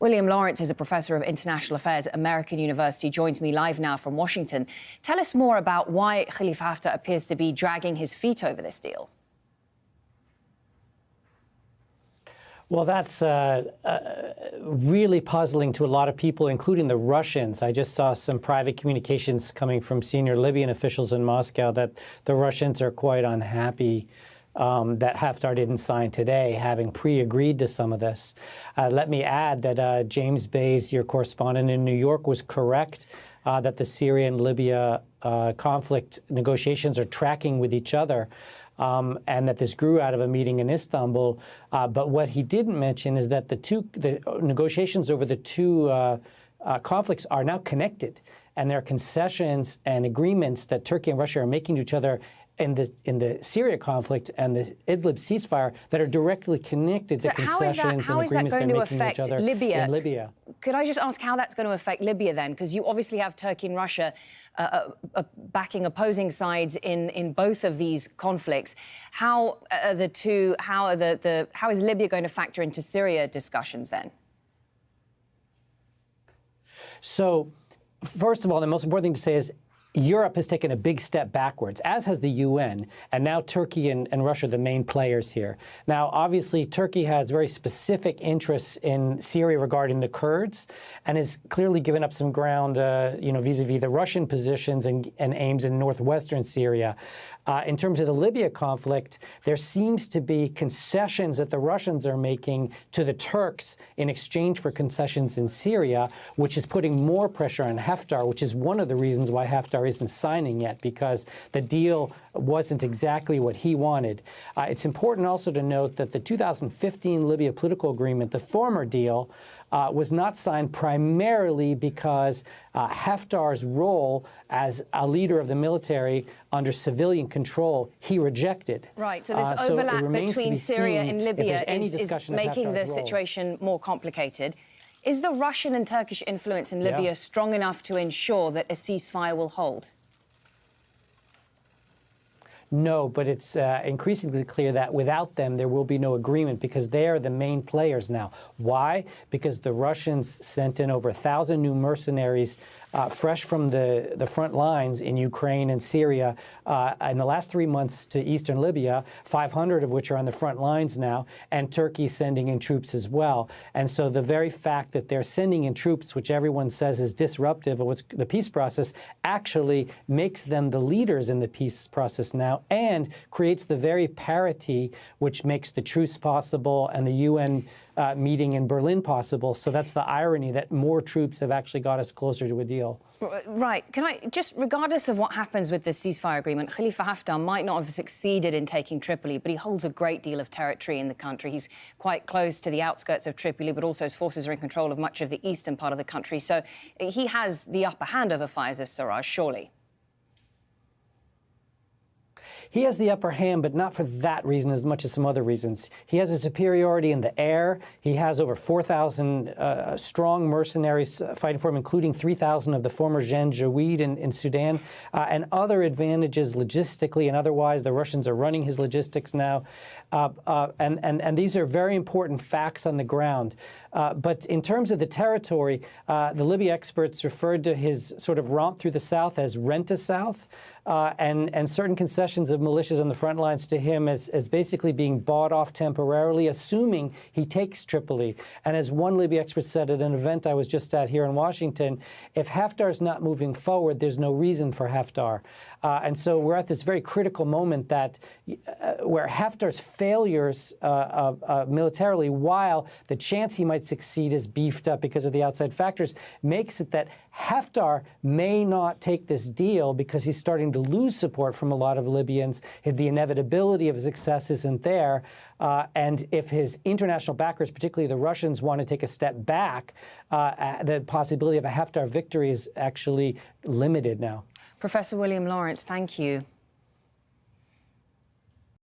William Lawrence is a professor of international affairs at American University, joins me live now from Washington. Tell us more about why Khalifa Haftar appears to be dragging his feet over this deal. Well, that's really puzzling to a lot of people, including the Russians. I just saw some private communications coming from senior Libyan officials in Moscow that the Russians are quite unhappy that Haftar didn't sign today, having pre-agreed to some of this. Let me add that James Bays, your correspondent in New York, was correct that the Syria and Libya conflict negotiations are tracking with each other. And that this grew out of a meeting in Istanbul. But what he didn't mention is that the negotiations over the two conflicts are now connected, and there are concessions and agreements that Turkey and Russia are making to each other in the Syria conflict and the Idlib ceasefire that are directly connected to concessions and agreements they're making to each other in Libya. Could I just ask how that's going to affect Libya then? Because you obviously have Turkey and Russia backing opposing sides in both of these conflicts. How is Libya going to factor into Syria discussions then? So, first of all, the most important thing to say is Europe has taken a big step backwards, as has the UN, and now Turkey and Russia are the main players here. Now, obviously, Turkey has very specific interests in Syria regarding the Kurds and has clearly given up some ground, vis-a-vis the Russian positions and aims in northwestern Syria. In terms of the Libya conflict, there seems to be concessions that the Russians are making to the Turks in exchange for concessions in Syria, which is putting more pressure on Haftar, which is one of the reasons why Haftar isn't signing yet, because the deal wasn't exactly what he wanted. It's important also to note that the 2015 Libya political agreement, the former deal, was not signed primarily because Haftar's role as a leader of the military under civilian control, he rejected. Right, so this overlap between Syria and Libya is making the situation more complicated. Is the Russian and Turkish influence in Libya strong enough to ensure that a ceasefire will hold? No, but it's increasingly clear that without them, there will be no agreement because they are the main players now. Why? Because the Russians sent in over 1,000 new mercenaries fresh from the front lines in Ukraine and Syria in the last 3 months to eastern Libya, 500 of which are on the front lines now, and Turkey sending in troops as well. And so the very fact that they're sending in troops, which everyone says is disruptive of the peace process, actually makes them the leaders in the peace process now, and creates the very parity which makes the truce possible and the UN meeting in Berlin possible. So that's the irony, that more troops have actually got us closer to a deal. Right. Can I just, regardless of what happens with the ceasefire agreement, Khalifa Haftar might not have succeeded in taking Tripoli, but he holds a great deal of territory in the country. He's quite close to the outskirts of Tripoli, but also his forces are in control of much of the eastern part of the country. So he has the upper hand over Fayez al-Sarraj, surely. He has the upper hand, but not for that reason as much as some other reasons. He has a superiority in the air. He has over 4,000 strong mercenaries fighting for him, including 3,000 of the former Janjaweed in Sudan, and other advantages logistically and otherwise. The Russians are running his logistics now. And these are very important facts on the ground. But in terms of the territory, the Libya experts referred to his sort of romp through the south as rent-a-south. And certain concessions of militias on the front lines to him as basically being bought off temporarily, assuming he takes Tripoli. And as one Libya expert said at an event I was just at here in Washington, if Haftar's not moving forward, there's no reason for Haftar. And so we're at this very critical moment that where Haftar's failures militarily, while the chance he might succeed is beefed up because of the outside factors, makes it that Haftar may not take this deal because he's starting to lose support from a lot of Libyans. The inevitability of success isn't there. And if his international backers, particularly the Russians, want to take a step back, the possibility of a Haftar victory is actually limited now. Professor William Lawrence, thank you.